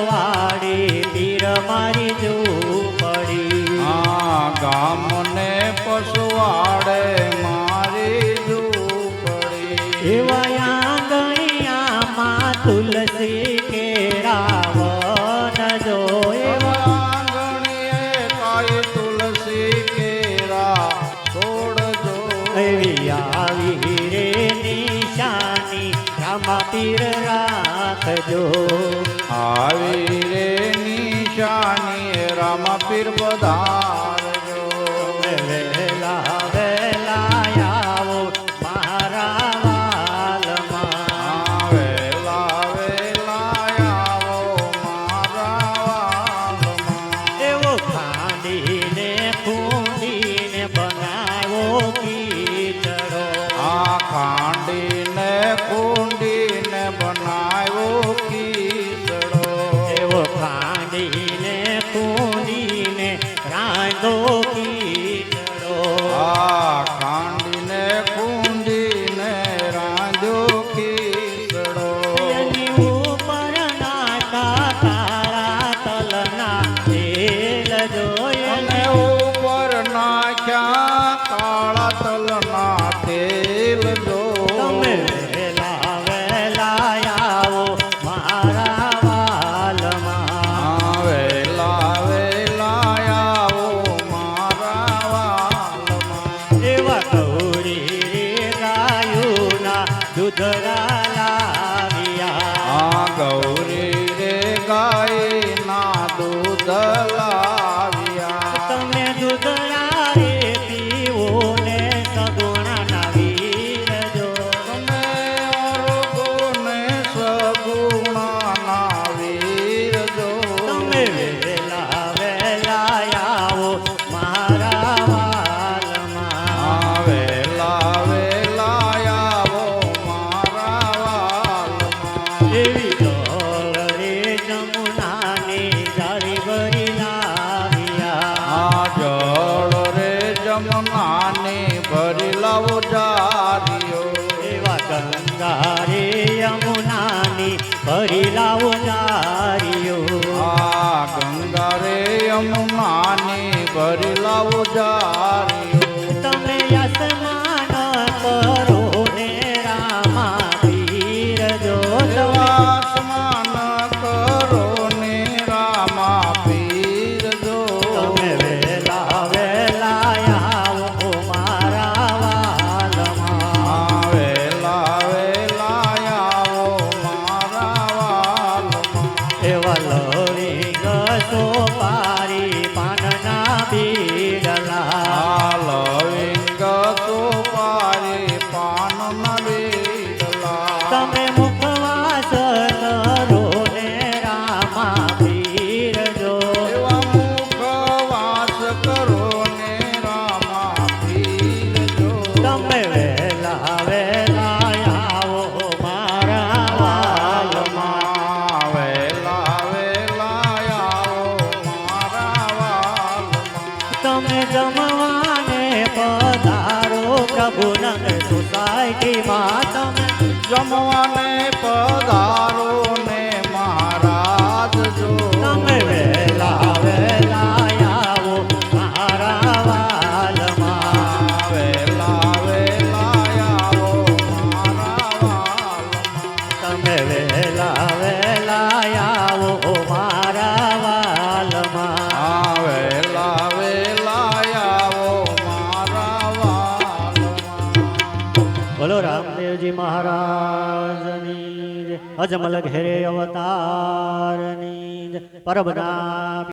પસવાડી પીર મારી ઝૂંપડી ગામને પસવાડે મારી ઝૂંપડી એવા આંગણિયામાં તુલસી કેરાવન જો આંગણીએ કાય તુલસી કેરા છોડજો એવી આવી રે નિશાની રામા પીર રાખજો આવી રે નિશાની રામા પીર પધારજો વેલા વેલા આવો મારા વાલમાં વેલા વેલા આવો મારા વાલમાં એવો ખાંડીને ફૂંડીને બનાવો કીચડો ખાંડીને કુંડીને બનાવ્યો કીચડો એવો ખાંડીને ફૂંડીને રાંધો કીચડો ખાંડીને કુંડીને રાંધ્યો કીચડો એની ઉપર નાખા કાળા તલના તેલ જોયે અને ઉપર નાખ્યા કાળા તલના તેલ જો તમે વેલા વેલા આવો મારા વાલમાં વેલા વેલા આવો મારા વાલમાં એવા ગૌરી રે ગાયુના દૂધરા લાવ્યા ગૌરી રે ગાયના દૂધ લાવ્યા તમે દૂધરા રે પીવો ને સગુણા વીર જો તમે અર્ગોને સગુણાના વીર જો તમે વેલા વેલા આવો મારા વાલમાં વેલા વેલા આવો મારા વાલમાં એવી જળ રે જમુનાની જાળી ભરી લાવ્યા જળ રે જમનાને ભરી લાવો જારીઓ એવા ગંગા રે યમુનાની ભરી લાવો જારીઓ ગંગા રે યમુનાને ભરી લાવો જારીઓ તમે યસમાન કરો ને રામા પીર જો આસમાન કરો ને રામા પીર જો તમે વેલા વેલા આવો મારા વાલમાં વેલા વેલા આવો મારા વાલમાં એવા લવી ગસો પારી પાનના બીડલા લવિંગ સોપારી પાન નવીલા તમે મુખવાસ કરો ને રામા પીર જો એવા મુખવાસ કરો ને રામા પીર જો તમે વેલા વેલા આવો મારા વાલમાં વેલા વેલા આવો મારા વાલમાં તમે જમવાને પધારો પ્રભુનંદ સોસાયટીમાં તમે જમવાને પધારો ને મહારાજ જો તમે વેલા વેલા આવો મારા વાલમાં વેલા વેલા આવો મારા વાલમાં તમે વેલા વેલા આવો મારા વાલમાં વેલા વેલા આવો મારા વાલમાં બોલો રામદેવજી મહારાજની જય. અજમલ ઘેરે અવતારની જય. પરબના